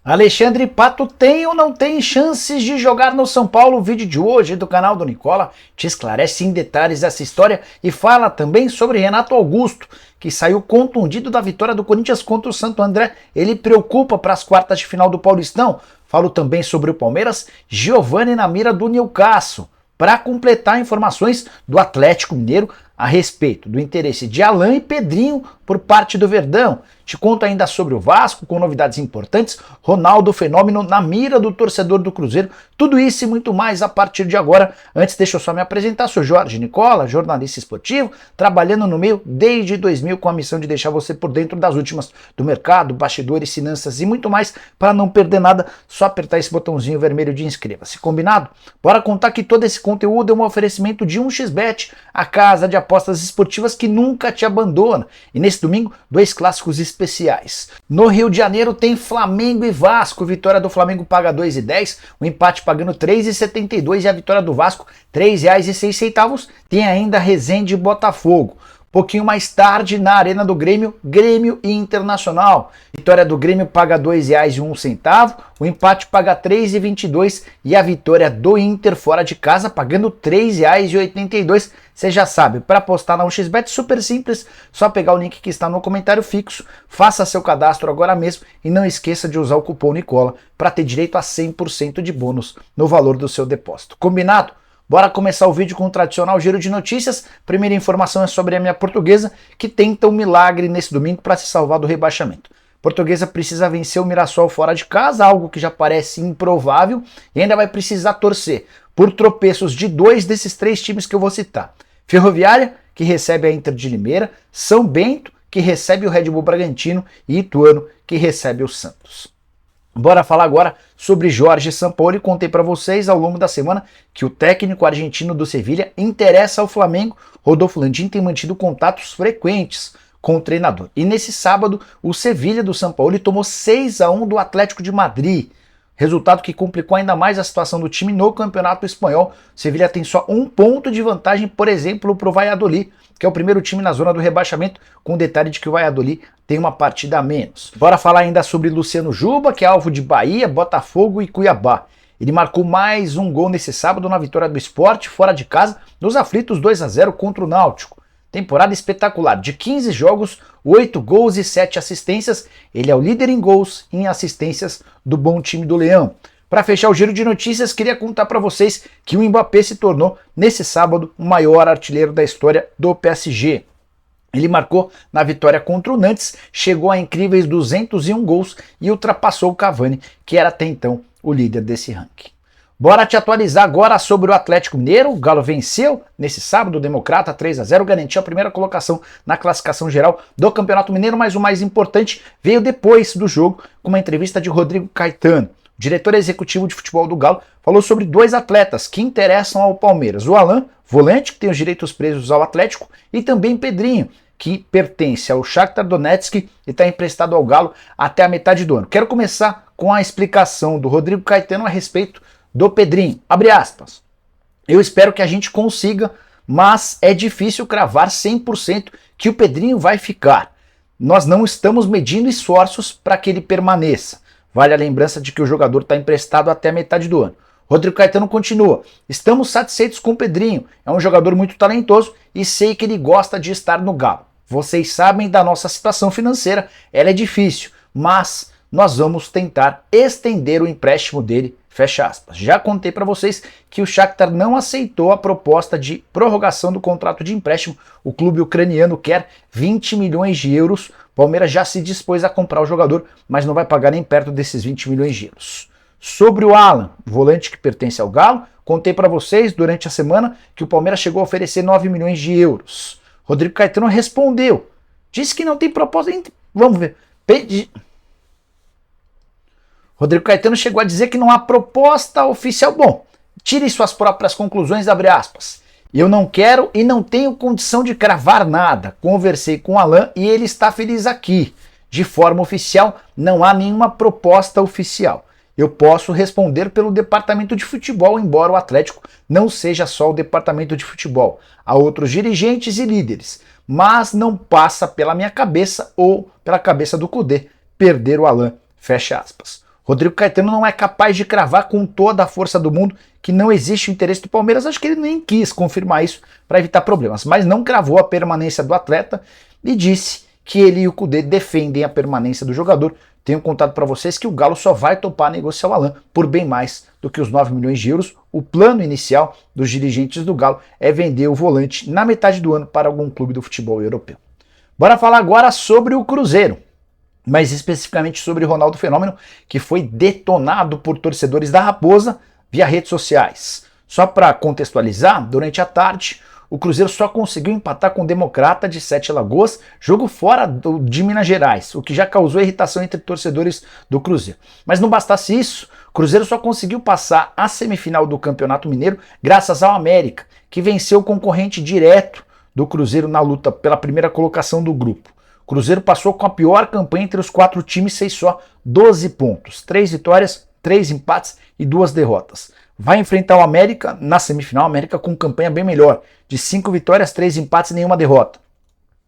Alexandre Pato tem ou não tem chances de jogar no São Paulo? O vídeo de hoje do canal do Nicola te esclarece em detalhes essa história e fala também sobre Renato Augusto, que saiu contundido da vitória do Corinthians contra o Santo André. Ele preocupa para as quartas de final do Paulistão. Falo também sobre o Palmeiras, Giovani na mira do Newcastle. Para completar informações do Atlético Mineiro a respeito do interesse de Alan e Pedrinho por parte do Verdão. Te conto ainda sobre o Vasco, com novidades importantes, Ronaldo Fenômeno na mira do torcedor do Cruzeiro, tudo isso e muito mais a partir de agora. Antes, deixa eu só me apresentar, sou Jorge Nicola, jornalista esportivo, trabalhando no meio desde 2000 com a missão de deixar você por dentro das últimas do mercado, bastidores, finanças e muito mais. Para não perder nada, só apertar esse botãozinho vermelho de inscreva-se, combinado? Bora contar que todo esse conteúdo é um oferecimento de 1xBet, a casa de apostas esportivas que nunca te abandona. E nesse domingo, 2 clássicos especiais. No Rio de Janeiro tem Flamengo e Vasco. Vitória do Flamengo paga 2,10, o empate pagando 3,72 e a vitória do Vasco R$ 3,06. Tem ainda Resende e Botafogo. Pouquinho mais tarde, na Arena do Grêmio, Grêmio e Internacional. Vitória do Grêmio paga R$ 2,01, o empate paga R$ 3,22 e a vitória do Inter fora de casa pagando R$ 3,82. Você já sabe, para apostar na 1xBet, super simples, só pegar o link que está no comentário fixo, faça seu cadastro agora mesmo e não esqueça de usar o cupom Nicola para ter direito a 100% de bônus no valor do seu depósito. Combinado? Bora começar o vídeo com o tradicional giro de notícias. Primeira informação é sobre a minha Portuguesa, que tenta um milagre nesse domingo para se salvar do rebaixamento. Portuguesa precisa vencer o Mirassol fora de casa, algo que já parece improvável, e ainda vai precisar torcer por tropeços de 2 desses 3 times que eu vou citar. Ferroviária, que recebe a Inter de Limeira, São Bento, que recebe o Red Bull Bragantino, e Ituano, que recebe o Santos. Bora falar agora sobre Jorge Sampaoli. Contei para vocês ao longo da semana que o técnico argentino do Sevilha interessa ao Flamengo. Rodolfo Landim tem mantido contatos frequentes com o treinador. E nesse sábado, o Sevilha do Sampaoli tomou 6-1 do Atlético de Madrid. Resultado que complicou ainda mais a situação do time no Campeonato Espanhol. O Sevilha tem só 1 ponto de vantagem, por exemplo, para o Valladolid, que é o primeiro time na zona do rebaixamento, com o detalhe de que o Valladolid tem uma partida a menos. Bora falar ainda sobre Luciano Juba, que é alvo de Bahia, Botafogo e Cuiabá. Ele marcou mais um gol nesse sábado na vitória do Sport, fora de casa, nos aflitos 2-0 contra o Náutico. Temporada espetacular, de 15 jogos, 8 gols e 7 assistências. Ele é o líder em gols e em assistências do bom time do Leão. Para fechar o giro de notícias, queria contar para vocês que o Mbappé se tornou, nesse sábado, o maior artilheiro da história do PSG. Ele marcou na vitória contra o Nantes, chegou a incríveis 201 gols e ultrapassou o Cavani, que era até então o líder desse ranking. Bora te atualizar agora sobre o Atlético Mineiro. O Galo venceu nesse sábado o Democrata 3-0, garantiu a primeira colocação na classificação geral do Campeonato Mineiro, mas o mais importante veio depois do jogo, com uma entrevista de Rodrigo Caetano. O diretor executivo de futebol do Galo falou sobre 2 atletas que interessam ao Palmeiras. O Alan, volante, que tem os direitos presos ao Atlético, e também Pedrinho, que pertence ao Shakhtar Donetsk e está emprestado ao Galo até a metade do ano. Quero começar com a explicação do Rodrigo Caetano a respeito do Pedrinho. Abre aspas. Eu espero que a gente consiga, mas é difícil cravar 100% que o Pedrinho vai ficar. Nós não estamos medindo esforços para que ele permaneça. Vale a lembrança de que o jogador está emprestado até a metade do ano. Rodrigo Caetano continua. Estamos satisfeitos com o Pedrinho. É um jogador muito talentoso e sei que ele gosta de estar no Galo. Vocês sabem da nossa situação financeira. Ela é difícil, mas nós vamos tentar estender o empréstimo dele. Fecha aspas. Já contei para vocês que o Shakhtar não aceitou a proposta de prorrogação do contrato de empréstimo. O clube ucraniano quer 20 milhões de euros. O Palmeiras já se dispôs a comprar o jogador, mas não vai pagar nem perto desses 20 milhões de euros. Sobre o Alan, volante que pertence ao Galo, contei para vocês durante a semana que o Palmeiras chegou a oferecer 9 milhões de euros. Rodrigo Caetano respondeu. Disse que não tem proposta. Vamos ver. Rodrigo Caetano chegou a dizer que não há proposta oficial. Bom, tire suas próprias conclusões, abre aspas. Eu não quero e não tenho condição de cravar nada. Conversei com o Alan e ele está feliz aqui. De forma oficial, não há nenhuma proposta oficial. Eu posso responder pelo departamento de futebol, embora o Atlético não seja só o departamento de futebol. Há outros dirigentes e líderes, mas não passa pela minha cabeça ou pela cabeça do Cudê perder o Alan, fecha aspas. Rodrigo Caetano não é capaz de cravar com toda a força do mundo que não existe o interesse do Palmeiras. Acho que ele nem quis confirmar isso para evitar problemas, mas não cravou a permanência do atleta e disse que ele e o Kudê defendem a permanência do jogador. Tenho contado para vocês que o Galo só vai topar negociar o Alan por bem mais do que os 9 milhões de euros. O plano inicial dos dirigentes do Galo é vender o volante na metade do ano para algum clube do futebol europeu. Bora falar agora sobre o Cruzeiro, mais especificamente sobre Ronaldo Fenômeno, que foi detonado por torcedores da Raposa via redes sociais. Só para contextualizar, durante a tarde, o Cruzeiro só conseguiu empatar com o Democrata de Sete Lagoas, jogo fora de Minas Gerais, o que já causou irritação entre torcedores do Cruzeiro. Mas não bastasse isso, o Cruzeiro só conseguiu passar a semifinal do Campeonato Mineiro graças ao América, que venceu o concorrente direto do Cruzeiro na luta pela primeira colocação do grupo. O Cruzeiro passou com a pior campanha entre os 4 times, fez só 12 pontos, 3 vitórias, 3 empates e 2 derrotas. Vai enfrentar o América na semifinal, o América com campanha bem melhor, de 5 vitórias, 3 empates e nenhuma derrota.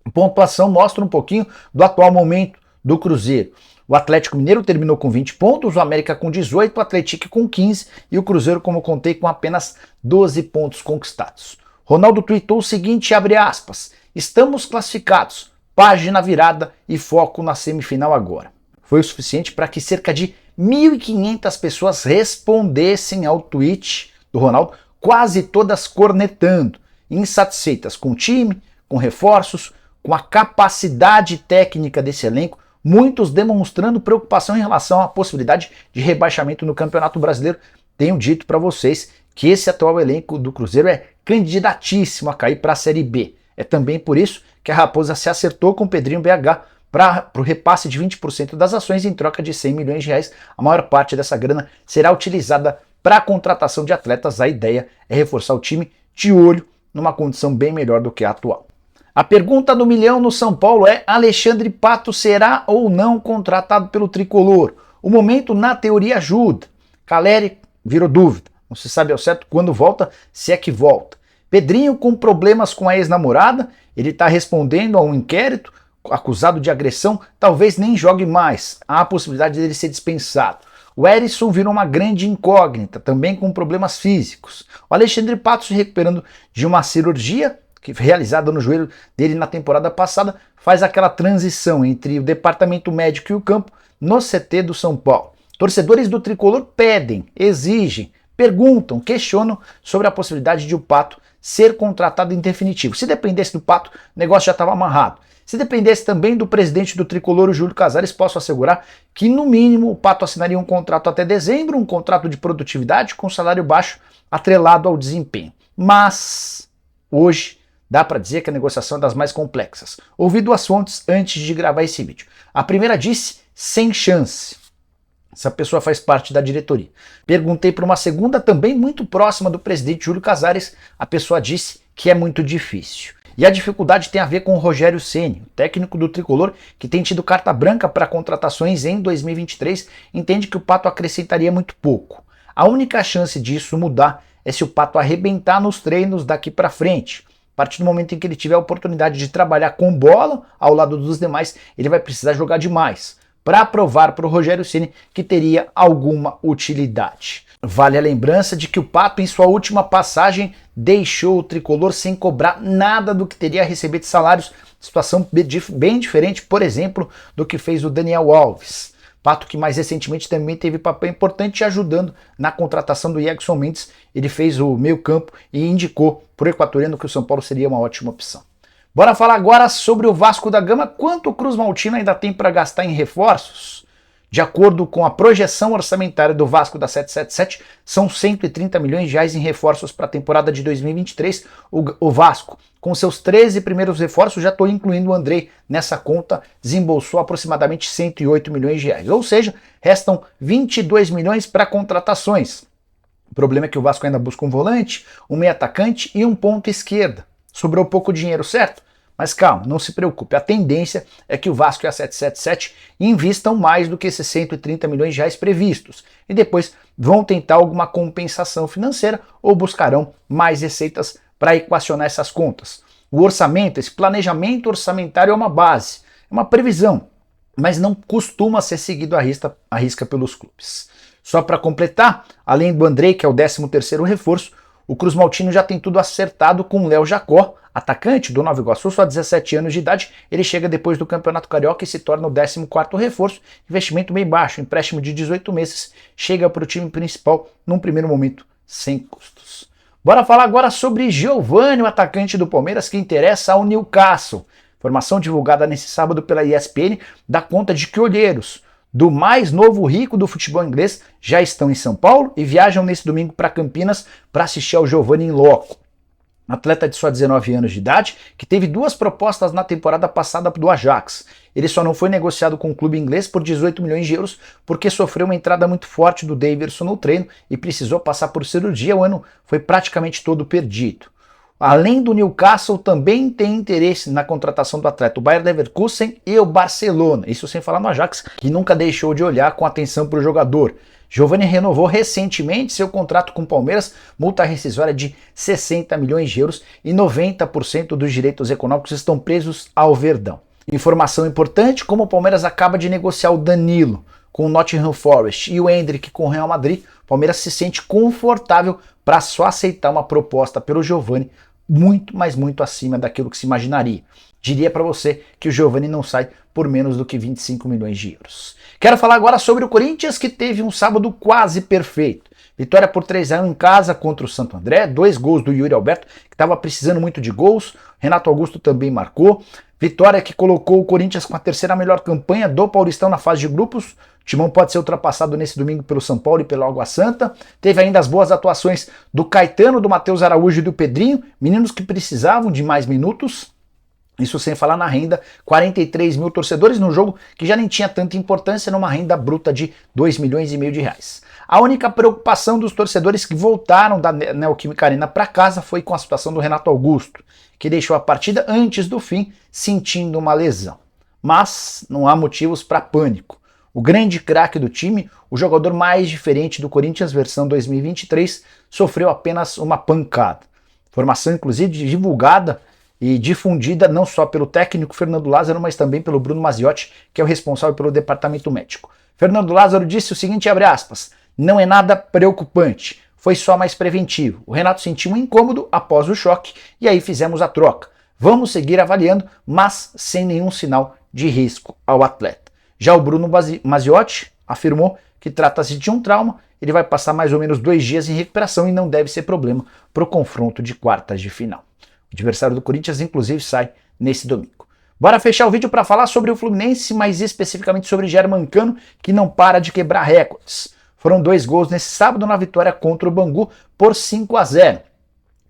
A pontuação mostra um pouquinho do atual momento do Cruzeiro. O Atlético Mineiro terminou com 20 pontos, o América com 18, o Atlético com 15 e o Cruzeiro, como contei, com apenas 12 pontos conquistados. Ronaldo tweetou o seguinte, abre aspas, estamos classificados, página virada e foco na semifinal agora. Foi o suficiente para que cerca de 1.500 pessoas respondessem ao tweet do Ronaldo, quase todas cornetando, insatisfeitas com o time, com reforços, com a capacidade técnica desse elenco, muitos demonstrando preocupação em relação à possibilidade de rebaixamento no Campeonato Brasileiro. Tenho dito para vocês que esse atual elenco do Cruzeiro é candidatíssimo a cair para a Série B. É também por isso que a Raposa se acertou com o Pedrinho BH para o repasse de 20% das ações em troca de 100 milhões de reais. A maior parte dessa grana será utilizada para a contratação de atletas. A ideia é reforçar o time de olho numa condição bem melhor do que a atual. A pergunta do milhão no São Paulo é: Alexandre Pato será ou não contratado pelo Tricolor? O momento, na teoria, ajuda. Caleri virou dúvida. Não se sabe ao certo quando volta, se é que volta. Pedrinho com problemas com a ex-namorada, ele está respondendo a um inquérito, acusado de agressão, talvez nem jogue mais. Há a possibilidade dele ser dispensado. O Erisson virou uma grande incógnita, também com problemas físicos. O Alexandre Pato se recuperando de uma cirurgia realizada no joelho dele na temporada passada, faz aquela transição entre o departamento médico e o campo no CT do São Paulo. Torcedores do Tricolor pedem, exigem, perguntam, questionam sobre a possibilidade de o Pato ser contratado em definitivo. Se dependesse do Pato, o negócio já estava amarrado. Se dependesse também do presidente do Tricolor, o Júlio Casares, posso assegurar que, no mínimo, o Pato assinaria um contrato até dezembro, um contrato de produtividade com salário baixo atrelado ao desempenho. Mas, hoje, dá para dizer que a negociação é das mais complexas. Ouvi 2 fontes antes de gravar esse vídeo. A primeira disse, sem chance. Essa pessoa faz parte da diretoria. Perguntei para uma segunda, também muito próxima do presidente Júlio Casares. A pessoa disse que é muito difícil. E a dificuldade tem a ver com o Rogério Ceni, técnico do Tricolor, que tem tido carta branca para contratações em 2023, entende que o Pato acrescentaria muito pouco. A única chance disso mudar é se o Pato arrebentar nos treinos daqui para frente. A partir do momento em que ele tiver a oportunidade de trabalhar com bola ao lado dos demais, ele vai precisar jogar demais para provar para o Rogério Ceni que teria alguma utilidade. Vale a lembrança de que o Pato, em sua última passagem, deixou o Tricolor sem cobrar nada do que teria a receber de salários, situação bem diferente, por exemplo, do que fez o Daniel Alves. Pato que mais recentemente também teve papel importante ajudando na contratação do Jackson Mendes. Ele fez o meio campo e indicou para o equatoriano que o São Paulo seria uma ótima opção. Bora falar agora sobre o Vasco da Gama. Quanto o Cruz Maltino ainda tem para gastar em reforços? De acordo com a projeção orçamentária do Vasco da 777, são 130 milhões de reais em reforços para a temporada de 2023. O Vasco, com seus 13 primeiros reforços, já estou incluindo o Andrei nessa conta, desembolsou aproximadamente 108 milhões de reais. Ou seja, restam 22 milhões para contratações. O problema é que o Vasco ainda busca um volante, um meio atacante e um ponta esquerda. Sobrou pouco dinheiro, certo? Mas calma, não se preocupe, a tendência é que o Vasco e a 777 invistam mais do que esses 130 milhões de reais previstos e depois vão tentar alguma compensação financeira ou buscarão mais receitas para equacionar essas contas. O orçamento, esse planejamento orçamentário é uma base, é uma previsão. mas não costuma ser seguido à risca pelos clubes. Só para completar, além do Andrei, que é o 13º reforço, o Cruz Maltino já tem tudo acertado com o Léo Jacó, atacante do Nova Iguaçu, só 17 anos de idade. Ele chega depois do Campeonato Carioca e se torna o 14º reforço, investimento bem baixo, empréstimo de 18 meses, chega para o time principal num primeiro momento sem custos. Bora falar agora sobre Giovani, o atacante do Palmeiras que interessa ao Newcastle. Informação divulgada nesse sábado pela ESPN dá conta de que olheiros do mais novo rico do futebol inglês já estão em São Paulo e viajam nesse domingo para Campinas para assistir ao Giovani em loco. Atleta de só 19 anos de idade, que teve 2 propostas na temporada passada do Ajax. Ele só não foi negociado com o clube inglês por 18 milhões de euros porque sofreu uma entrada muito forte do Davidson no treino e precisou passar por cirurgia. O ano foi praticamente todo perdido. Além do Newcastle, também tem interesse na contratação do atleta o Bayer Leverkusen e o Barcelona, isso sem falar no Ajax, que nunca deixou de olhar com atenção para o jogador. Giovani renovou recentemente seu contrato com o Palmeiras, multa rescisória de 60 milhões de euros e 90% dos direitos econômicos estão presos ao Verdão. Informação importante, como o Palmeiras acaba de negociar o Danilo com o Nottingham Forest e o Endrick com o Real Madrid, o Palmeiras se sente confortável para só aceitar uma proposta pelo Giovani muito, mas muito acima daquilo que se imaginaria. Diria para você que o Giovani não sai por menos do que 25 milhões de euros. Quero falar agora sobre o Corinthians, que teve um sábado quase perfeito. Vitória por 3-1 em casa contra o Santo André, 2 gols do Yuri Alberto, que estava precisando muito de gols, Renato Augusto também marcou. Vitória que colocou o Corinthians com a 3ª melhor campanha do Paulistão na fase de grupos. O Timão pode ser ultrapassado nesse domingo pelo São Paulo e pelo Água Santa. Teve ainda as boas atuações do Caetano, do Matheus Araújo e do Pedrinho, meninos que precisavam de mais minutos. Isso sem falar na renda, 43 mil torcedores no jogo que já nem tinha tanta importância, numa renda bruta de 2,5 milhões de reais. A única preocupação dos torcedores que voltaram da Neoquímica Arena para casa foi com a situação do Renato Augusto, que deixou a partida antes do fim sentindo uma lesão. Mas não há motivos para pânico. O grande craque do time, o jogador mais diferente do Corinthians versão 2023, sofreu apenas uma pancada. Informação inclusive divulgada e difundida não só pelo técnico Fernando Lázaro, mas também pelo Bruno Maziotti, que é o responsável pelo departamento médico. Fernando Lázaro disse o seguinte, abre aspas, não é nada preocupante, foi só mais preventivo. O Renato sentiu um incômodo após o choque e aí fizemos a troca. Vamos seguir avaliando, mas sem nenhum sinal de risco ao atleta. Já o Bruno Maziotti afirmou que trata-se de um trauma, ele vai passar mais ou menos 2 dias em recuperação e não deve ser problema para o confronto de quartas de final. O adversário do Corinthians, inclusive, sai nesse domingo. Bora fechar o vídeo para falar sobre o Fluminense, mais especificamente sobre Germancano, que não para de quebrar recordes. Foram 2 gols nesse sábado na vitória contra o Bangu por 5-0.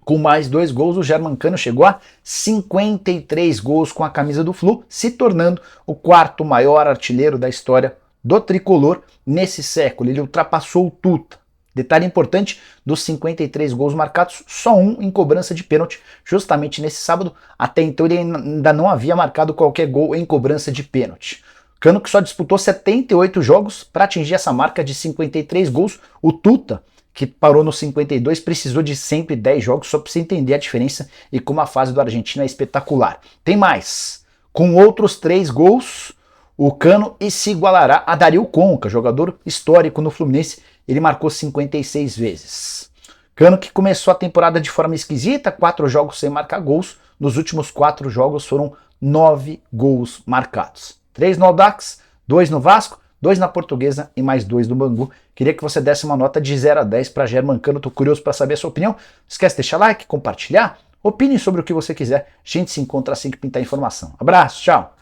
Com mais 2 gols, o Germancano chegou a 53 gols com a camisa do Flu, se tornando o 4º maior artilheiro da história do tricolor nesse século. Ele ultrapassou o Tuta. Detalhe importante, dos 53 gols marcados, só 1 em cobrança de pênalti, justamente nesse sábado. Até então ele ainda não havia marcado qualquer gol em cobrança de pênalti. Cano que só disputou 78 jogos para atingir essa marca de 53 gols. O Tuta, que parou nos 52, precisou de sempre 10 jogos, só para você entender a diferença e como a fase do Argentina é espetacular. Tem mais, com outros 3 gols, o Cano se igualará a Dario Conca, jogador histórico no Fluminense. Ele marcou 56 vezes. Cano que começou a temporada de forma esquisita, 4 jogos sem marcar gols. Nos últimos 4 jogos foram 9 gols marcados. 3 no Audax, 2 no Vasco, 2 na Portuguesa e mais 2 no Bangu. Queria que você desse uma nota de 0 a 10 para Germancano. Tô curioso para saber a sua opinião. Não esquece de deixar like, compartilhar. Opine sobre o que você quiser. A gente se encontra assim que pintar informação. Abraço, tchau!